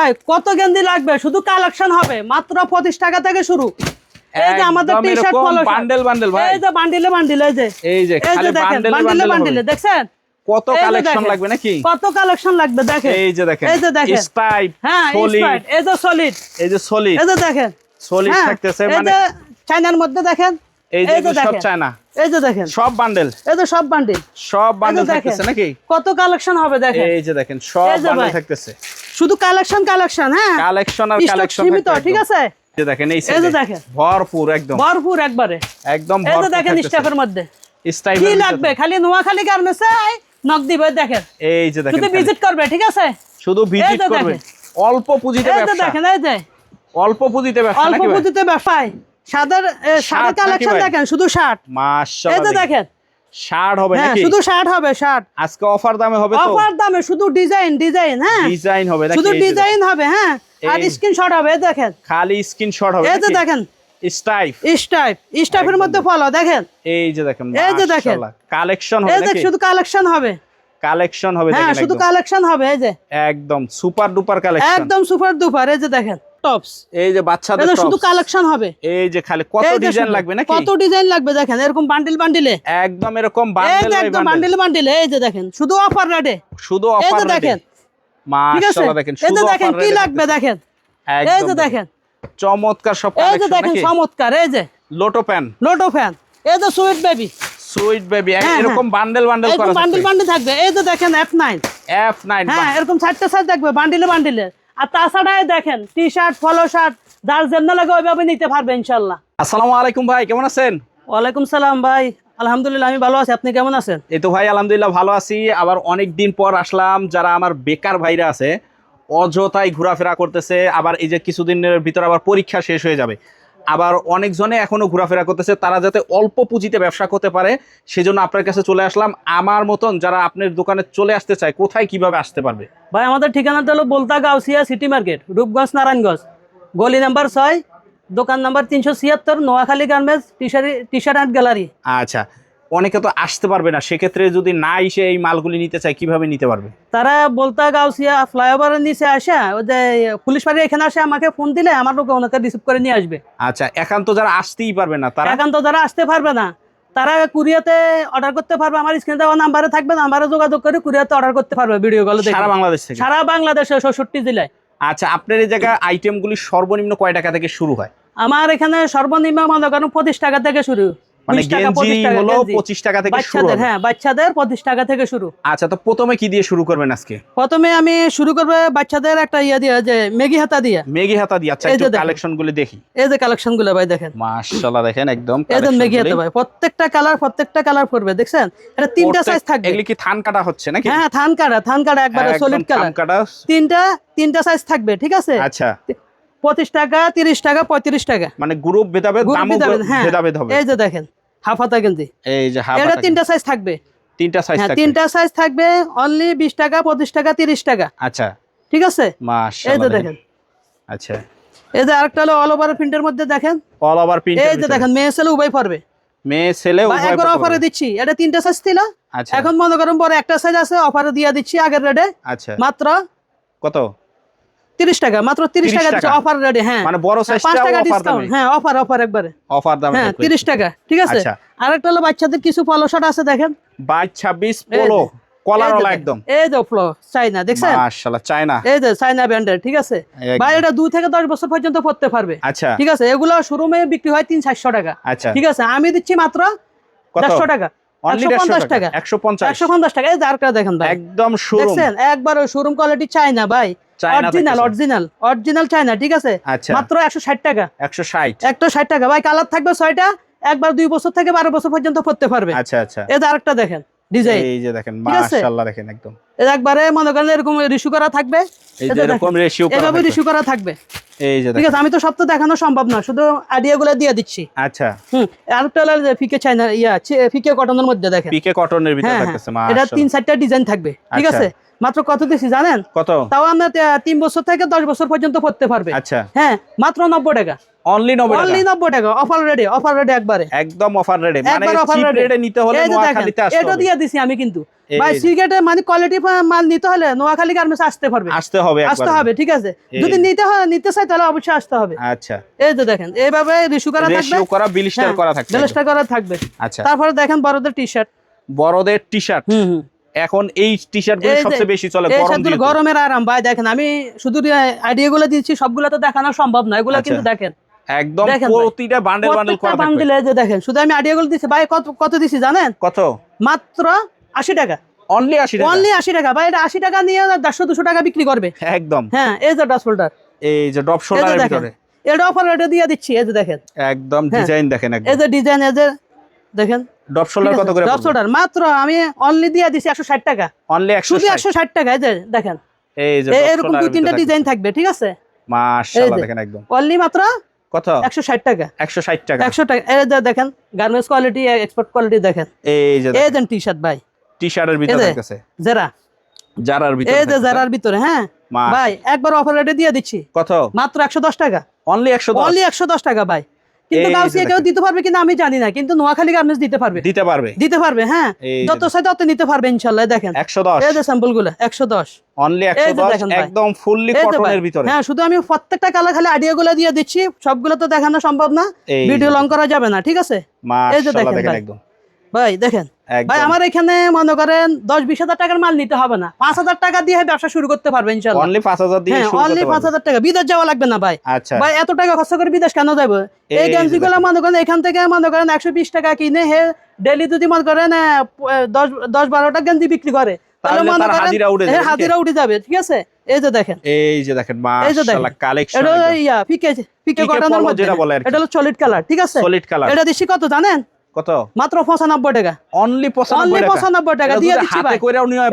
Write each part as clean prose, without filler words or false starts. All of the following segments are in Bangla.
ভাই কত গেঞ্জি লাগবে, শুধু কালেকশন হবে মাত্র 25 টাকা থেকে শুরু। এই যে আমাদের টি-শার্ট পলো বান্ডেল বান্ডেল ভাই, এই যে বান্ডিলে বান্ডিল, এই যে খালি বান্ডিলে বান্ডিলে দেখছেন কত কালেকশন লাগবে নাকি, কত কালেকশন লাগবে দেখেন। এই যে দেখেন স্টাইপ, হ্যাঁ স্টাইপ, এই যে সলিড, এই যে সলিড, এই যে দেখেন সলিড থাকতেছে, মানে এই যে চায়নার মধ্যে দেখেন, এই যে সব চায়না, এই যে দেখেন সব বান্ডেল, এই যে সব বান্ডিল, সব বান্ডেল থাকতেছে নাকি, কত কালেকশন হবে দেখেন। এই যে দেখেন সব বান্ডেল থাকতেছে, শুধু কালেকশন কালেকশন, হ্যাঁ কালেকশন আর কালেকশন সীমিত, ঠিক আছে। এই যে দেখেন, এই যে দেখেন ভরপুর, একদম ভরপুর একবারে, একদম এই ভরপুর। যে দেখেন স্টাফের মধ্যে স্টাইল কি লাগবে, খালি নোয়াখালী গার্মেন্টসে নক দিবে দেখেন। এই যে দেখেন শুধু ভিজিট করবে, ঠিক আছে, শুধু ভিজিট করবে, অল্প পুঁজিতে ব্যবসা। এই যে দেখেন, এই যে অল্প পুঁজিতে ব্যবসা, অল্প পুঁজিতে ব্যবসায় শার্টের কালেকশন দেখেন, শুধু শার্ট, মাশাআল্লাহ। এই যে দেখেন শার্ট হবে নাকি, শুধু শার্ট হবে, শার্ট আজকে অফার দামে হবে তো, অফার দামে, শুধু ডিজাইন ডিজাইন, হ্যাঁ ডিজাইন হবে নাকি, শুধু ডিজাইন হবে, হ্যাঁ আর স্ক্রিনশট হবে, এই দেখেন খালি স্ক্রিনশট হবে, এই যে দেখেন স্টাইপের মধ্যে ফলো দেখেন, এই যে দেখেন, এই যে দেখেন কালেকশন হবে এই যে নাকি, শুধু কালেকশন হবে, কালেকশন হবে হ্যাঁ দেখেন, শুধু কালেকশন হবে, এই যে একদম সুপার ডুপার কালেকশন, একদম সুপার ডুপার। এই যে দেখেন টপস, এই যে বাচ্চাদের টপস, শুধু কালেকশন হবে, এই যে খালি কত ডিজাইন লাগবে নাকি, কত ডিজাইন লাগবে দেখেন, এরকম বান্ডিল বান্ডিলে, একদম এরকম বান্ডিল বান্ডিলে, এই যে দেখেন শুধু অফার রেটে, শুধু অফার রেটে দেখেন, মাশাআল্লাহ দেখেন, এই যে দেখেন কি লাগবে দেখেন, এই যে দেখেন চমৎকার সব এই যে কালেকশন দেখেন নাকি, চমৎকার, এই যে লোটো প্যান, এই যে সুইট বেবি, সুইট বেবি, এরকম বান্ডেল বান্ডেল করা, বান্ডিল বান্ডিল থাকবে, এই যে দেখেন F9, হ্যাঁ এরকম 4টা সাইজ থাকবে বান্ডিলে বান্ডিলে। আর তাছাড়া দেখেন টি-শার্ট, পলো শার্ট, যার যেমন লাগে ওইভাবে নিতে পারবে ইনশাআল্লাহ। আসসালামু আলাইকুম ভাই, কেমন আছেন? ওয়ালাইকুম সালাম ভাই, আলহামদুলিল্লাহ আমি ভালো আছি, আপনি কেমন আছেন? এই তো ভাই আলহামদুলিল্লাহ ভালো আছি। আবার অনেক দিন পর আসলাম। যারা আমার বেকার ভাইরা আছে অযথাই ঘোরাফেরা করতেছে, আবার এই যে কিছুদিনের ভিতর আবার পরীক্ষা শেষ হয়ে যাবে, আবার অনেকজনে এখনো ঘোরাফেরা করতেছে, তারা যাতে অল্প পুঁজিতে ব্যবসা করতে পারে সেজন্য আপনার কাছে চলে আসলাম। আমার মতন যারা আপনার দোকানে চলে আসতে চায় কোথায় কিভাবে আসতে পারবে? ভাই আমাদের ঠিকানাটা হলো বলতা গাউসিয়া সিটি মার্কেট, রূপগঞ্জ নারায়ণগঞ্জ, গলি নাম্বার 6, দোকান number 376, Noakhali garments t-shirt and gallery. আচ্ছা, অনেকে তো আসতে পারবে না, সেক্ষেত্রে যদি না এসে এই মালগুলি নিতে চায় কিভাবে নিতে পারবে? তারা বলতা গাউসিয়া ফ্লাইওভারের নিচে আসে, ওই যে পুলিশ বাড়ি এখানে আসে, আমাকে ফোন দিলে আমার লোক ওনাকে রিসিভ করে নিয়ে আসবে। আচ্ছা, একান্ত যারা আসতেই পারবে না, যারা আসতে পারবে না তারা কুরিয়াতে অর্ডার করতে পারবে, আমার স্ক্রিনে দেওয়া নাম্বারে থাকবে, নাম্বারে যোগাযোগ করে কুরিয়াতে অর্ডার করতে পারবে ভিডিও কলে দেখে, সারা বাংলাদেশ থেকে, সারা বাংলাদেশে 66 জেলায়। আচ্ছা, আপনার এই জায়গায় আইটেমগুলি সর্বনিম্ন কয় টাকা থেকে শুরু হয়? আমার এখানে সর্বনিম্ন মনে করেন 25 টাকা থেকে শুরু, মানে গেঞ্জি হলো 25 টাকা থেকে শুরু হবে, হ্যাঁ বাচ্চাদের 25 টাকা থেকে শুরু। আচ্ছা, তো প্রথমে কি দিয়ে শুরু করবেন আজকে? প্রথমে আমি শুরু করব বাচ্চাদের একটা ইয়া দিয়ে, যে মেগি হাতা দিয়ে, আচ্ছা একটু কালেকশনগুলো দেখি। এই যে কালেকশনগুলো ভাই দেখেন, মাশাআল্লাহ দেখেন একদম এই যে মেগি হাতা ভাই, প্রত্যেকটা কালার করবে, দেখছেন এটা 3টা সাইজ থাকবে। এগুলি কি থান কাটা হচ্ছে নাকি? হ্যাঁ থান কাটা একবারে সলিড কালার, তিনটা সাইজ থাকবে, ঠিক আছে। আচ্ছা, 25 টাকা, 30 টাকা, 35 টাকা, মানে গ্রুপ ভেদাভেদ, দামও ভেদাভেদ হবে। এই যে দেখেন হাফ হাতা গেঞ্জি, এই যে হাফ এটা হাতা, 3টা সাইজ থাকবে, 3টা সাইজ থাকবে, 3টা সাইজ থাকবে, অনলি 20 টাকা, 25 টাকা, 30 টাকা। আচ্ছা ঠিক আছে, মাশাআল্লাহ, এই যে দেখেন। আচ্ছা, এই যে আরেকটা হলো অল ওভার প্রিন্টের মধ্যে দেখেন, অল ওভার প্রিন্ট, এই যে দেখেন মেয়ে ছেলে উভয় পারবে, মেয়ে ছেলে উভয় পারবে। একবার অফারে দিচ্ছি, এটা 3টা সাইজ ছিল, আচ্ছা এখন মনে করেন পরে একটা সাইজ আছে, অফারে দিয়ে দিচ্ছি আগের রেটে। আচ্ছা, মাত্র কত? 30 টাকা, মাত্র 30 টাকা দিচ্ছি অফার রেটে। হ্যাঁ মানে বড় সাইজটা 5 টাকা অফার ডিসকাউন্ট, দামে, হ্যাঁ অফার একবারে অফার দামে, হ্যাঁ 30 টাকা, ঠিক আছে। আরেকটা হলো বাচ্চাদের কিছু পলো শার্ট আছে দেখেন, 22-26 পোলো কলারওয়ালা একদম, এই যে ফ্লো চাইনা, দেখছেন মাশাআল্লাহ, চায়না, এই যে চাইনা ব্র্যান্ডের, ঠিক আছে ভাই, এটা 2 থেকে 10 বছর পর্যন্ত পড়তে পারবে। আচ্ছা, ঠিক আছে, এগুলো শোরুমে বিক্রি হয় 300-400 টাকা। আচ্ছা, ঠিক আছে, আমি দিচ্ছি মাত্র 150 টাকা, 150 টাকা, 150 টাকা। এই যে আরেকটা দেখেন ভাই, একদম শোরুম, দেখছেন একবার শোরুম কোয়ালিটি চাইনা ভাই, অরিজিনাল চাইনা, ঠিক আছে। মাত্র 160 টাকা, 160 টাকা ভাই, কালার থাকবে 6টা, একবার 2 বছর থেকে 12 বছর পর্যন্ত পড়তে পারবে। আচ্ছা আচ্ছা, এই যে আরেকটা দেখেন ডিজাইন, এই যে দেখেন মাশাআল্লাহ, দেখেন একদম একবারে মনে করেন এরকম রিস্যু করা থাকবে, এই যে এরকম রেশিও করা, এভাবে রিস্যু করা থাকবে, এই যে ঠিক আছে। আমি তো সব তো দেখানো সম্ভব না, শুধু আইডিয়াগুলো দিয়ে দিচ্ছি। আচ্ছা, আরেকটা হলো ফিকে চাইনা, ফিকে কটনের মধ্যে দেখেন, পিকে কটনের ভিতরে থাকতেছে, মাশাআল্লাহ এটা 3-4টা ডিজাইন থাকবে, ঠিক আছে। মাত্র কত দিছি জানেন? কত? তাও আমরা 3 বছর থেকে 10 বছর পর্যন্ত পড়তে পারবে। আচ্ছা, হ্যাঁ মাত্র 90 টাকা, অনলি 90 টাকা, অফার রেটে একবারে, একদম অফার রেটে, মানে অফার চিপ রেটে নিতে হলে নোয়াখালীতে আসতে হবে। এটা দিয়ে দিছি আমি কিন্তু ভাই সিগারেটে মানে কোয়ালিটি মাল নিতে হলে নোয়াখালী গার্মেন্টস আসতে হবে ঠিক আছে। যদি নিতে চাই তাহলে অবশ্যই আসতে হবে। আচ্ছা এই যে দেখেন এইভাবে রিস্যু করা থাকবে, রিস্যু করা ব্লিস্টার করা থাকবে, ব্লিস্টার করা থাকবে। আচ্ছা তারপরে দেখেন বড়দের টি-শার্ট, এখন এই টি-শার্ট গুলো সবচেয়ে বেশি চলে গরমের আরাম। ভাই দেখেন আমি শুধু আইডিয়া গুলো দিচ্ছি, সবগুলো তো দেখানো সম্ভব না, এগুলো কিন্তু দেখেন একদম প্রতিটা বান্ডেল বান্ডেল করা থাকবে। বান্ডেল এই যে দেখেন, শুধু আমি আইডিয়া গুলো দিচ্ছি ভাই। কত দিছি জানেন? কত? মাত্র 80 টাকা। অনলি 80 টাকা ভাই। এটা 80 টাকা নিয়ে 150-200 টাকা বিক্রি করবে একদম। হ্যাঁ এই যে ড্রপ শোল্ডার, এই যে ড্রপ শোল্ডারের ভিতরে এটা অফার রেটে দিয়ে দিচ্ছি। এই যে দেখেন একদম ডিজাইন দেখেন, একদম এই যে ডিজাইন, এই যে দেখেন ড্রপ শোল্ডার কত করে? ড্রপ শোল্ডার মাত্র আমি অনলি দিয়ে দিছি 160 টাকা। অনলি 160 টাকা। এই যে দেখেন এই যে এরকম 2-3টা ডিজাইন থাকবে ঠিক আছে। মাশাআল্লাহ দেখেন একদম অনলি মাত্র কত? 160 টাকা। 160 টাকা। 100 টাকা। এই যে দেখেন গার্মেন্টস কোয়ালিটি, এক্সপোর্ট কোয়ালিটি দেখেন। এই যে টি-শার্ট ভাই, টি-শার্টের ভিতরে আছে জারার ভিতরে, এই যে জারার ভিতরে। হ্যাঁ ভাই একবার অফার রেটে দিয়ে দিচ্ছি। কত? মাত্র 110 টাকা। অনলি 110 টাকা ভাই। কিন্তু গাউসিয়া কেউ দিতে পারবে কিনা আমি জানি না, কিন্তু নোয়াখালী গার্মেন্টস দিতে পারবে। হ্যাঁ যত চাই তত নিতে পারবে ইনশাআল্লাহ। দেখেন 110 এই যে স্যাম্পল গুলো 110 অনলি 110 একদম ফুললি কটনের ভিতরে। হ্যাঁ শুধু আমি প্রত্যেকটা কালার খালি আইডিয়া গুলো দিয়ে দিচ্ছি, সবগুলো তো দেখানো সম্ভব না, ভিডিও লং করা যাবে না ঠিক আছে। এই যে দেখেন একদম ভাই, দেখেন ভাই আমার এখানে মনে করেন 10-20 হাজার টাকার মাল নিতে হবে না, 5,000 টাকা দিয়ে ব্যবসা শুরু করতে পারবে ইনশাআল্লাহ। অনলি 5,000 দিয়ে শুরু করতে পারবে। অনলি 5,000 টাকা। বিদেশ যাওয়া লাগবে না ভাই। আচ্ছা ভাই এত টাকা খরচ করে বিদেশ কেন যাব? এই গেঞ্জিগুলো মনে করেন এখান থেকে মনে করেন 120 টাকা কিনে হে ডেইলি যদি মনে করেন 10-12টা গেঞ্জি বিক্রি করে তাহলে মনে করেন হাজিরা উঠে যাবে ঠিক আছে। এই যে দেখেন মাশাআল্লাহ কালেকশন, এটা পিকে কটনের মধ্যে এটা হলো সলিড কালার ঠিক আছে। এটা দিছি কত জানেন? কত? মাত্র 95 টাকা। অনলি 95 টাকা দিয়ে দিচ্ছি ভাই।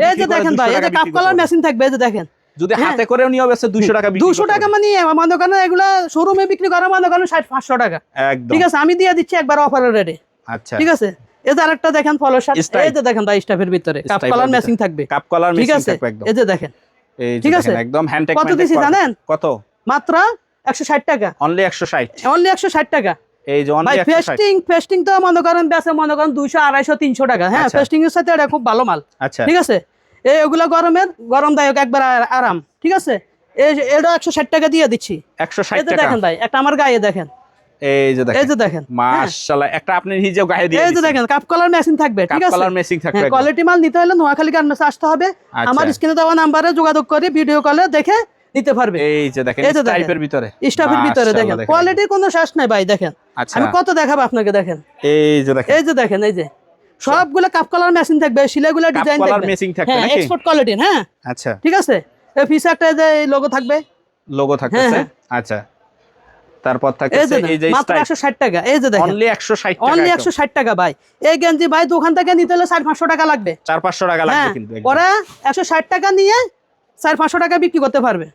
এই যে দেখেন ভাই, এই যে কাপ কলার মেশিন থাকবে, এই যে দেখেন যদি হাতে করেও নিও বেশি 200 টাকা বিক্রি 200 টাকা মানে মনে করেন এগুলা শোরুমে বিক্রি করা মনে করেন 60-500 টাকা একদম ঠিক আছে। আমি দিয়ে দিচ্ছি একবার অফারের রেটে। আচ্ছা ঠিক আছে। এই যে আরেকটা দেখেন ফলো শার্ট, এই যে দেখেন ভাই স্টাফের ভিতরে কাপ কলার মেশিন থাকবে, কাপ কলার মেশিন থাকবে একদম। এই যে দেখেন ঠিক আছে একদম হ্যান্ড টেক। কত দিছি জানেন? কত? মাত্র 160 টাকা। অনলি 160 অনলি 160 টাকা। এই যে অনলি 160। ফেস্টিং তো মনে করেন বেচে মনে করেন 200 250 300 টাকা। হ্যাঁ ফেস্টিং এর সাথে এটা খুব ভালো মাল। আচ্ছা ঠিক আছে। এগুলা গরমদায়ক একবার আরাম ঠিক আছে। এটা 160 টাকা দিয়ে দিচ্ছি। 160 টাকা। দেখেন ভাই একটা আমার গায়ে দেখেন, এই যে দেখেন মাশাআল্লাহ একটা আপনি নিজেও গায়ে দিয়ে এই যে দেখেন কাপ কলার মেশিন থাকবে ঠিক আছে। কাপ কলার মেশিন থাকবে। কোয়ালিটি মাল নিতে হলে নোয়াখালী গার্মেন্টস আসতে হবে। আমার স্ক্রিনে দেওয়া নম্বরে যোগাযোগ করে ভিডিও কলে দেখে নিতে পারবে। এই যে দেখেন স্টাইপের ভিতরে, স্টাফের ভিতরে দেখেন কোয়ালিটির কোনো শেষ নাই ভাই। দেখেন আমি কত দেখাবো আপনাকে, দেখেন এই যে দেখেন এই যে সবগুলো কাপ কলার মেশিন থাকবে, সিলাইগুলো ডিজাইন থাকবে, হ্যাঁ এক্সপোর্ট কোয়ালিটির। হ্যাঁ আচ্ছা ঠিক আছে। এই পিছে একটা যে লোগো থাকবে, আচ্ছা তারপর থাকছে এই যে মাত্র 160 টাকা। এই যে দেখেন অনলি 160 টাকা। অনলি 160 টাকা ভাই। এই গেঞ্জি ভাই দোকান থেকে নিতে হলে 400-500 টাকা লাগবে, 400-500 টাকা লাগবে কিন্তু ওরা 160 টাকা নিয়ে 400-500 টাকা বিক্রি করতে পারবে।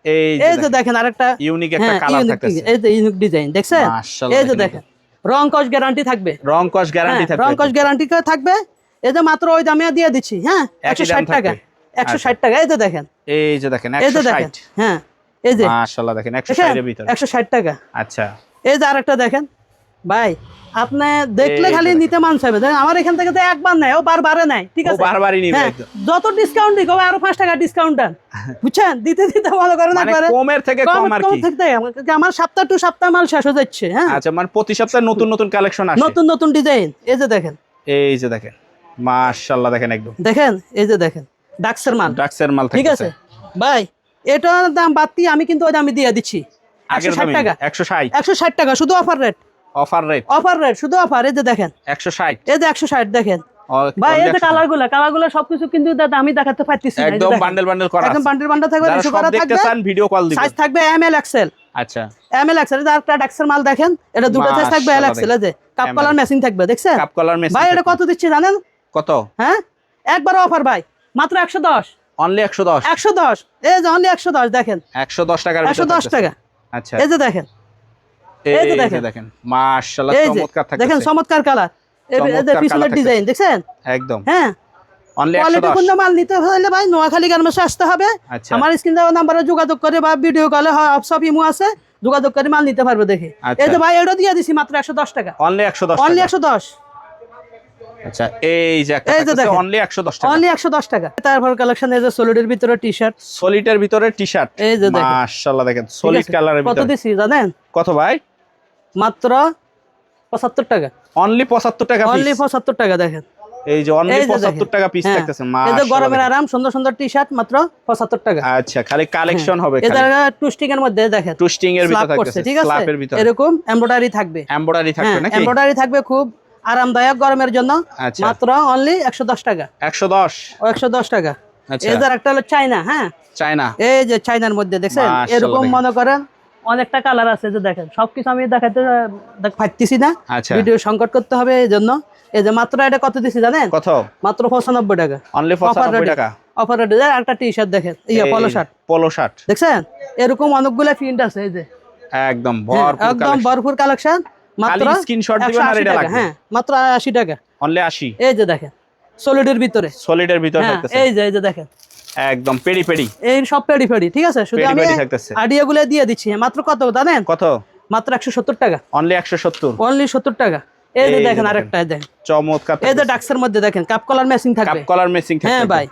এই যে দেখেন আরেকটা ইউনিক একটা কালার থাকতেছে, এই যে ইউনিক ডিজাইন দেখছেন। এই যে দেখেন রং কস গ্যারান্টি থাকবে, রং কস গ্যারান্টি থাকবে। এই যে মাত্র ওই দামে দিয়ে দিচ্ছি। হ্যাঁ 160 টাকা। 160 টাকা। এই যে দেখেন 160। হ্যাঁ এই যে মাশাআল্লাহ দেখেন 160 এর ভিতরে 160 টাকা। আচ্ছা এই যে আরেকটা দেখেন ভাই, আপনি দেখলে খালি নিতে মান চাইবে। আমার এখান থেকে তো একবার নেয়, ও বারবারে নেয় ঠিক আছে। বারবারই নিবে একদম। যত ডিসকাউন্ট দিই আরো 5 টাকা ডিসকাউন্ট দেন, বুঝছেন? দিতে ভালো করে না মানে কমের থেকে কম আর কি। আমার সপ্তাহ টু সপ্তাহ মাল শেষ হয়ে যাচ্ছে। হ্যাঁ আচ্ছা মানে প্রতি সপ্তাহে নতুন কালেকশন আসে, নতুন ডিজাইন। এই যে দেখেন মাশাআল্লাহ দেখেন একদম দেখেন এই যে দেখেন ডাক্সের মাল ঠিক আছে ভাই। এটার দাম বাড়তি আমি কিন্তু ওই দামে দিয়ে দিচ্ছি 160 টাকা। 160 টাকা শুধু অফার রেট শুধু অফার। এই যে দেখেন 160। এই যে 160 দেখেন ভাই। এই যে কালারগুলো সবকিছু কিন্তু আমি দেখাতে পারতেছি না। একদম বান্ডেল করা, একদম বান্ডেল থাকবে, রিস্যু করা থাকবে, ভিডিও কল দিবেন। সাইজ থাকবে ML XL। আচ্ছা ML XL। এটা একটা ডাক্সের মাল দেখেন, এটা দুটো সাইজ থাকবে L XL। এই যে কাপ কলার মেশিন থাকবে দেখছেন ভাই। এটা কত দিচ্ছি জানেন? কত? হ্যাঁ একবার অফার ভাই, মাত্র 110। অনলি 110। এই যে অনলি 110 দেখেন 110 টাকা। 110 টাকা। আচ্ছা এই যে দেখেন দেখেন মাশাআল্লাহ চমৎকার থাকছে। দেখেন চমৎকার কালার। এই যে পিছনের ডিজাইন দেখছেন একদম। হ্যাঁ অনলি 110। কোয়ালিটি পূর্ণ মাল নিতে হলে ভাই নোয়াখালী গার্মেন্টসে আসতে হবে। আমার স্ক্রিন দেওয়া নম্বরে যোগাযোগ করে বা ভিডিও কলে হোয়াটসঅ্যাপ ইমো আছে, যোগাযোগ করে মাল নিতে পারবে দেখে। এই যে ভাই এটা দিয়ে দিছি মাত্র 110 টাকা। অনলি 110। অনলি 110। আচ্ছা এই যে একটা অনলি 110 টাকা, অনলি 110 টাকা। তারপর কালেকশন এই যে সলিডের ভিতরে টি-শার্ট, সলিডের ভিতরে টি-শার্ট, এই যে দেখেন মাশাআল্লাহ দেখেন সলিড কালারের ভিতরে কত দিছি জানেন? কত ভাই? মাত্র 75 টাকা, অনলি 75 টাকা পিস, অনলি 75 টাকা। দেখেন এই যে অনলি 75 টাকা পিস থাকতেছে, এই যে মাশাআল্লাহ গরমের আরাম সুন্দর সুন্দর টি-শার্ট মাত্র 75 টাকা। আচ্ছা খালি কালেকশন হবে, এটা টুস্টিং এর মধ্যে দেখেন, টুস্টিং এর ভিতরে থাকতেছে, ঠিক আছে, স্ল্যাপের ভিতরে এরকম এমব্রয়ডারি থাকবে, এমব্রয়ডারি থাকবে নাকি? এমব্রয়ডারি থাকবে, খুব আরামদায়ক গরমের জন্য। আচ্ছা মাত্র অনলি 110 টাকা, 110 ও 110 টাকা। আচ্ছা এই যে একটা হলো চায়না, হ্যাঁ চায়না, এই যে চায়নার মধ্যে দেখছেন এরকম মনে করেন অনেকটা কালার আছে, যে দেখেন সবকিছু আমি দেখাতে পারতেছি না, আচ্ছা ভিডিও সংকট করতে হবে, এই জন্য। এই যে মাত্র এটা কত দিছি জানেন? কত? মাত্র 95 টাকা, অনলি 95 টাকা। অফার রেটে একটা টি-শার্ট দেখেন, পলো শার্ট, পলো শার্ট দেখছেন এরকম অনেকগুলো প্রিন্ট আছে, এই যে একদম ভরপুর, একদম ভরপুর কালেকশন। মাত্র স্ক্রিনশট দিবেন আর এটা লাগবে, হ্যাঁ মাত্র 80 টাকা, অনলি 80। এই যে দেখেন সলিডের ভিতরে, সলিডের ভিতরে থাকতেছে, এই যে দেখেন একদম পেডি পেডি, এই সব পেডি পেডি, ঠিক আছে। শুধু আমি আইডিয়াগুলো দিয়ে দিচ্ছি, মাত্র কত জানেন? কত? মাত্র 170 টাকা, অনলি 170, অনলি 70 টাকা। এই যে দেখেন আরেকটা দেখেন চমৎকার, এই যে ডাক্সের মধ্যে দেখেন কাপ কলার ম্যাচিং থাকবে, কাপ কলার ম্যাচিং থাকবে, হ্যাঁ ভাই।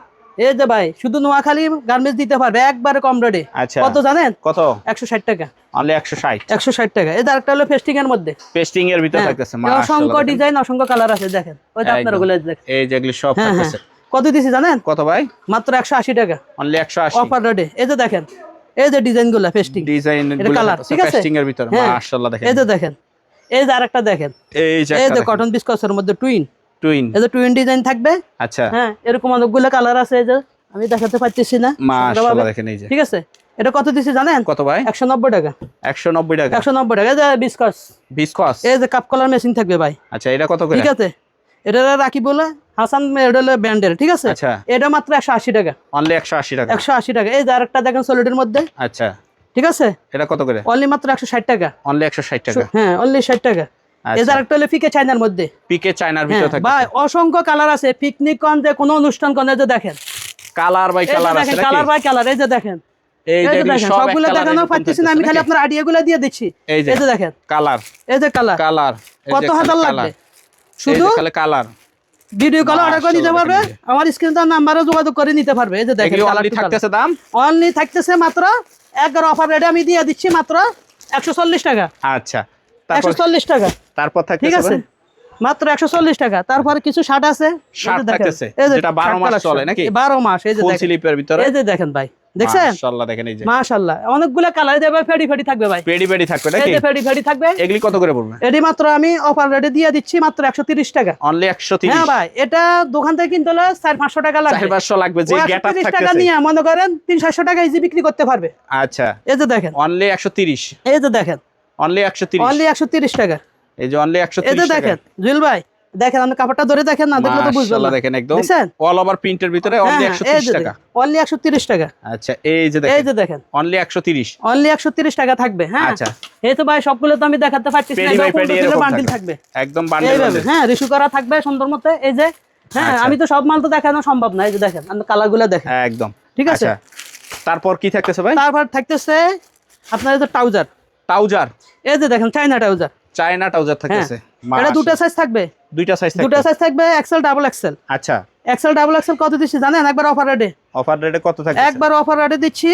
এই যে ভাই শুধু নোয়াখালী গার্মেন্টস দিতে পারবে একবারে কম রেটে। আচ্ছা কত জানেন? কত? 160 টাকা, অনলি 160, 160 টাকা। এই যে আরেকটা হলো পেস্টিং এর মধ্যে, পেস্টিং এর ভিতরে থাকতেছে, মাশাআল্লাহ অসংখ্য ডিজাইন, অসংখ্য কালার আছে, দেখেন ওই যে আপনারা গুলো দেখেন, এই যেগুলি সব থাকতেছে। কত দিছি জানেন? কত ভাই? মাত্র 180 টাকা, অনলি 180, অফার রেটে। এই যে দেখেন এই যে ডিজাইন গুলো পেস্টিং, ডিজাইন এটা কালার, ঠিক আছে, পেস্টিং এর ভিতরে, মাশাআল্লাহ দেখেন। এই যে দেখেন এই যে আরেকটা দেখেন, এই যে কটন বিস্কসের মধ্যে টুইন, এই যে টুইন ডিজাইন থাকবে। আচ্ছা হ্যাঁ এরকম অনেকগুলো কালার আছে, এই যে আমি দেখাতে পারতেছি না, মাশাআল্লাহ দেখেন এই যে, ঠিক আছে। এটা কত দিছি জানেন? কত ভাই? 190 টাকা, 190 টাকা, 190 টাকা। এই যে বিস্কস, বিস্কস, এই যে কাপ কলার মেশিন থাকবে ভাই। আচ্ছা এটা কত করে? ঠিক আছে, এটা রাখি বলে হাসান মেডেল ব্র্যান্ডের, ঠিক আছে। আচ্ছা এটা মাত্র 180 টাকা, অনলি 180 টাকা, 180 টাকা। এই যে আরেকটা দেখেন সলিডের মধ্যে, আচ্ছা ঠিক আছে, এটা কত করে? অনলি মাত্র 160 টাকা, অনলি 160 টাকা, হ্যাঁ অনলি 60 টাকা। এই যে আরেকটা হলো পিকে চায়নার মধ্যে, পিকে চায়নার ভিতরে থাকে ভাই, অসংখ্য কালার আছে, পিকনিক কোন যে কোনো অনুষ্ঠান কোন, যে দেখেন কালার বাই কালার আছে নাকি? কালার বাই কালার, এই যে দেখেন, এই যে দেখেন সবগুলো দেখানো পাচ্ছি না আমি, খালি আপনার আইডিয়াগুলো দিয়ে দিচ্ছি। এই যে দেখেন কালার, এই যে কালার, কালার কত হাজার লাগবে, শুধু খালি কালার, ভিডিও কল অর্ডার করে নিতে পারবে, আমার স্ক্রিনটার নাম্বারে যোগাযোগ করে নিতে পারবে। এই যে দেখেন অনলি থাকতেছে দাম, অনলি থাকতেছে মাত্র 11 অফার রেটে আমি দিয়ে দিচ্ছি মাত্র 140 টাকা। আচ্ছা 140 টাকা, তারপর থাকতেছে, ঠিক আছে, মাত্র 140 টাকা। তারপরে কিছু শার্ট আছে, শার্ট থাকতেছে যেটা 12 মাস চলে নাকি? 12 মাস। এই যে ফুল দেখেন স্লিপের ভিতরে, এই যে দেখেন ভাই, দেখছেন? মাশাআল্লাহ দেখেন এই যে, মাশাআল্লাহ অনেকগুলো কালার দেবে, ফেডি ফেডি থাকবে ভাই, পেডি পেডি থাকবে নাকি? এই যে ফেডি ফেডি থাকবে। এগুলি কত করে পড়বে? এটি মাত্র আমি অফার রেটে দিয়ে দিচ্ছি মাত্র 130 টাকা, অনলি 130। হ্যাঁ ভাই, এটা দোকান থেকে কিনতে হলে 400-500 টাকা লাগবে, 400 লাগবে, যে গেটআপ 130 টাকা থাকতেছে নিয়ে মনে করেন 300-400 টাকা ইজি বিক্রি করতে পারবে। আচ্ছা এই যে দেখেন অনলি 130, এই যে দেখেন অনলি 130, অনলি 130 টাকা। এই যে অনলি 130 এই যে দেখেন জুয়েল ভাই, দেখেন আপনি কাপড়টা ধরে দেখেন না, দেখলে তো বুঝবেন না। দেখেন একদম দেখছেন অল ওভার প্রিন্টের ভিতরে অনলি 130 টাকা, অনলি 130 টাকা। আচ্ছা এই যে দেখেন, এই যে দেখেন অনলি 130, অনলি 130 টাকা থাকবে। হ্যাঁ আচ্ছা এই তো ভাই সবগুলো তো আমি দেখাতে পারতেছি না, বান্ডিল থাকবে একদম বান্ডিল, হ্যাঁ রিস্যু করা থাকবে সুন্দর মতো। এই যে হ্যাঁ আমি তো সব মাল তো দেখানো সম্ভব না, এই যে দেখেন আপনি কালারগুলো দেখেন একদম, ঠিক আছে। তারপর কি থাকতেছে ভাই? তারপর থাকতেছে আপনার এই যে ট্রাউজার, ট্রাউজার, এই যে দেখেন চায়না ট্রাউজার, চায়না ট্রাউজার থাকতেছে, এটা দুটো সাইজ থাকবে, দুইটা সাইজ থাকবে, দুটো সাইজ থাকবে, এক্সেল ডাবল এক্সেল। আচ্ছা এক্সেল ডাবল এক্সেল কত দিচ্ছি জানেন? একবার অফার রেটে, অফার রেটে কত থাকবে? একবার অফার রেটে দিচ্ছি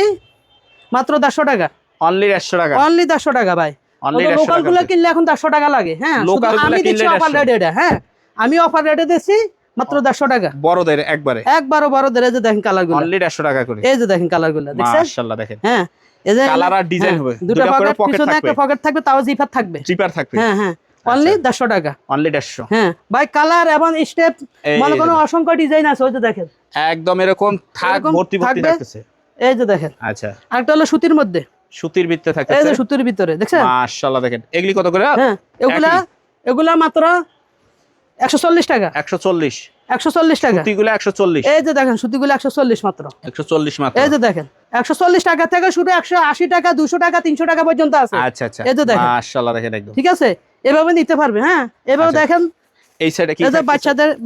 মাত্র 150 টাকা, অনলি 150 টাকা, অনলি 150 টাকা ভাই। অনলি 150 টাকা, লোকাল গুলো কিনলে এখন 150 টাকা লাগে, হ্যাঁ আমি দিচ্ছি অফার রেটে এটা, হ্যাঁ আমি অফার রেটে দিচ্ছি মাত্র 150 টাকা, বড়দের একবারে, একবারও বড়দের। এই যে দেখেন কালারগুলো, অনলি 150 টাকা করে, এই যে দেখেন কালারগুলো, দেখছেন? মাশাআল্লাহ দেখেন, হ্যাঁ এই যে কালার আর ডিজাইন হবে, দুটো পকেট, পকেট পিছনে একটা পকেট থাকবে, তাও জিপার থাকবে, জিপার থাকবে, হ্যাঁ হ্যাঁ অনলি 150 টাকা, অনলি 150। হ্যাঁ ভাই কালার এবং স্টেপ মনে কোনো অসংখ্য ডিজাইন আছে, ওই যে দেখেন একদম এরকম থাক ভর্তি ভর্তি থাকতেছে, এই যে দেখেন। আচ্ছা আরেকটা হলো সুতির মধ্যে, সুতির ভিতরে থাকতেছে, এই যে সুতির ভিতরে, দেখছেন? মাশাআল্লাহ দেখেন এগুলি কত করে? হ্যাঁ এগুলা মাত্র 140 টাকা, 140, 140 টাকা, সুতিগুলো 140, এই যে দেখেন সুতিগুলো 140 মাত্র, 140 মাত্র, এই যে দেখেন 140 টাকা থেকে শুরু 180 টাকা, 200 টাকা, 300 টাকা পর্যন্ত আছে। আচ্ছা আচ্ছা এই যে দেখেন, মাশাআল্লাহ দেখেন একদম, ঠিক আছে, এভাবে নিতে পারবে। হ্যাঁ এভাবে দেখেন এই সাইডে কি এই যে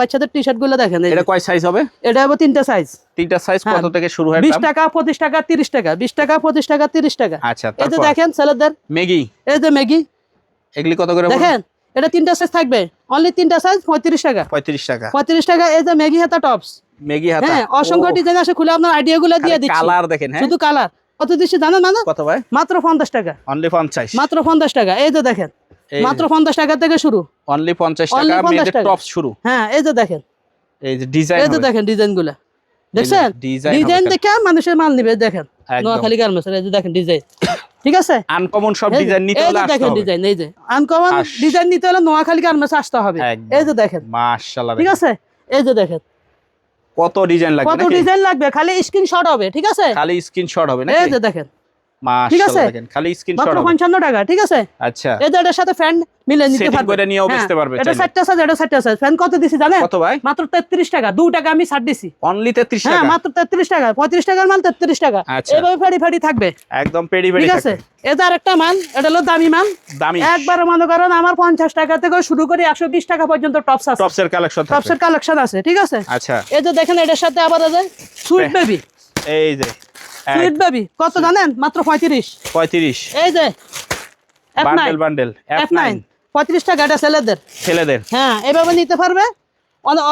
বাচ্চাদের টি-শার্ট গুলো দেখেন, এটা কয় সাইজ হবে? এটা হবে তিনটা সাইজ, তিনটা সাইজ কত থেকে শুরু হয়? 20 টাকা, 25 টাকা, 30 টাকা, 20 টাকা, 25 টাকা, 30 টাকা। আচ্ছা এই যে দেখেন ছেলেদের ম্যাগি, এই যে ম্যাগি, এগুলি কত করে দেখেন এটা তিনটা সাইজ থাকবে, অনলি তিনটা সাইজ 35 টাকা। 35 টাকা। 35 টাকা। এই যে মেগি হাতা টপস, মেগি হাতা, হ্যাঁ অসংখ্য ডিজাইন আছে, খুলে আপনার আইডিয়াগুলো দিয়ে দিচ্ছি। কালার দেখেন, হ্যাঁ শুধু কালার কত দিচ্ছি জানেন না? কত ভাই? মাত্র 50 টাকা। অনলি 50, মাত্র 50 টাকা। এই যে দেখেন, মাত্র 50 টাকা থেকে শুরু। অনলি 50 টাকা মেয়েদের টপস শুরু। হ্যাঁ এই যে দেখেন, এই যে ডিজাইন, এই যে দেখেন ডিজাইনগুলো দেখছেন? ডিজাইন দেখে মানুষের মাল নিবে। দেখেন নোয়াখালী গার্মেন্টস, এই যে দেখেন ডিজাইন, ঠিক আছে? আনকমন সব ডিজাইন নিতে হলে আসতে দেখেন হবে। ডিজাইন, এই যে আনকমন ডিজাইন নিতে হলে নোয়াখালী গার্মেন্টস আসতে হবে। এই যে দেখেন, মাশাআল্লাহ, ঠিক আছে? এই যে দেখেন কত ডিজাইন লাগবে, কত ডিজাইন লাগবে, খালি স্ক্রিনশট হবে, ঠিক আছে? খালি স্ক্রিনশট হবে না? এই যে দেখেন, মাশাআল্লাহ, দেখেন খালি স্ক্রিনশট মাত্র হবে। 55 টাকা, ঠিক আছে? আচ্ছা, এই যে এটার সাথে ফ্যান মিলে নিতে সেটিং পারবে, করে নিয়েও বেচতে পারবে। এটা 60টা সাইজ, এটা 60টা সাইজ। ফ্যান কত দিছি জানেন? কত ভাই? মাত্র 33 টাকা। 2 টাকা আমি ছাড় দিছি। অনলি 33 হ্যাঁ টাকা। মাত্র 33 টাকা। 35 টাকার মাল 33 টাকা। আচ্ছা, এইভাবে ফেডি ফেডি থাকবে, একদম পেডি পেডি ঠিক আছে? এটা আরেকটা মাল, এটা হলো দামি মাল। দামি একবার মনে করেন আমার 50 টাকা থেকে শুরু করে 120 টাকা পর্যন্ত টপস আছে, টপসের কালেকশন থাকবে। টপসের কালেকশন আছে, ঠিক আছে? আচ্ছা, এই যে দেখেন এটার সাথে আবার আছে সুইট বেবি। এই যে সুইট বেবি কত জানেন? মাত্র 35। 35। এই যে বান্ডেল বান্ডেল F9 35 টাকা। এটা ছেলেদের, ছেলেদের, হ্যাঁ এভাবে নিতে পারবে।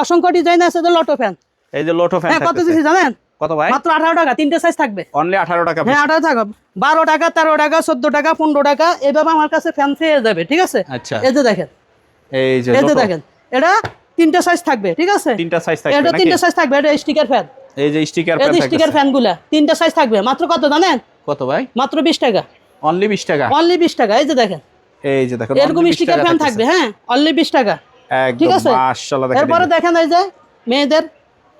অসংখ্য ডিজাইন আছে। যে লটো ফ্যান, এই যে লোটো ফ্যান হ্যাঁ কত থাকতেছে। দিছি জানেন? কত ভাই? মাত্র 18 টাকা। 3টে সাইজ থাকবে। অনলি 18 টাকা। হ্যাঁ 18 টাকা, 12 টাকা, 13 টাকা, 14 টাকা, 15 টাকা, এভাবে আমার কাছে ফ্যান পেয়ে যাবে, ঠিক আছে? আচ্ছা, এই যে দেখেন, এই যে এই যে লোটো, দেখেন এটা 3টে সাইজ থাকবে, ঠিক আছে? 3টা সাইজ থাকবে এটা নাকি? 3টে সাইজ থাকবে। এটা স্টিকার ফ্যান, এই যে স্টিকার এই ফ্যান যে থাকবে। স্টিকার ফ্যানগুলা 3টে সাইজ থাকবে। মাত্র কত জানেন? কত ভাই? মাত্র 20 টাকা। অনলি 20 টাকা। অনলি 20 টাকা। এই যে দেখেন, এই যে দেখেন এরকম স্টিকার ফ্যান থাকবে, হ্যাঁ অনলি 20 টাকা, ঠিক একদম আছে? মাশাআল্লাহ, দেখেন এরপরে দেখেন এই যে মেয়েদের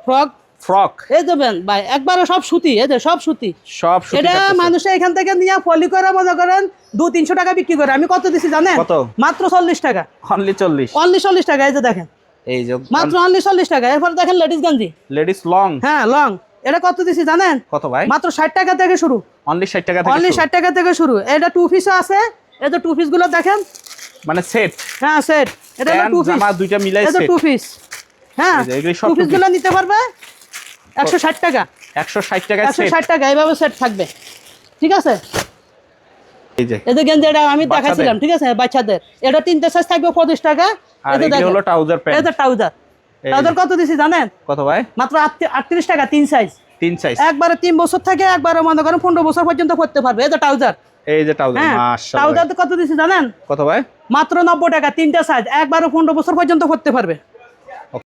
ফ্রক, ফ্রক, এই দেবেন ভাই একবারে সব সুতি, এই যে সব সুতি। সব সুতি এটা থাকতেছে। মানুষে এখান থেকে নিয়ে পলি করে মনে করেন 200-300 টাকা বিক্রি করে। আমি কত দিছি জানেন? কত? মাত্র 40 টাকা। অনলি 40। অনলি 40 টাকা। এই যে দেখেন, এই যে মাত্র অনলি 40 টাকা। এরপর দেখেন লেডিস গঞ্জি, লেডিস লং, হ্যাঁ লং। এটা কত দিছি জানেন? কত ভাই? মাত্র 60 টাকা থেকে শুরু। অনলি 60 টাকা থেকে অনলি শুরু। 60 টাকা থেকে শুরু। এটা 2 পিসও আছে। এই যে 2 পিস গুলো দেখেন, মানে সেট, হ্যাঁ সেট। এটা হলো 2 পিস, জামা দুইটা মিলাই এটা সেট। 2 পিস, হ্যাঁ এই যে এগুলি সব 2 পিস two piece। গুলো নিতে পারবে 160 টাকা। 160 টাকা সেট। 160 টাকা এইভাবে সেট থাকবে, ঠিক আছে? এই যে এই যে গেঞ্জি এটা আমি বাচ্চাদের। দেখাইছিলাম, ঠিক আছে? বাচ্চাদের এটা 3টে সাইজ থাকবে 25 টাকা। আর এই যে এই দেখেন, হলো ট্রাউজার এই প্যান্ট। যে ট্রাউজার, ট্রাউজার কত দিছি জানেন? কত ভাই? মাত্র 38 টাকা। 3 সাইজ, 3 সাইজ। একবারে 3 বছর থেকে একবারে মনে করেন 15 বছর পর্যন্ত পড়তে পারবে। এই যে ট্রাউজার, এই যে ট্রাউজার, হ্যাঁ মাশাআল্লাহ। ট্রাউজার কত দিছি জানেন? কত ভাই? মাত্র 90 টাকা। 3টে সাইজ, একবারে 15 বছর পর্যন্ত পড়তে পারবে।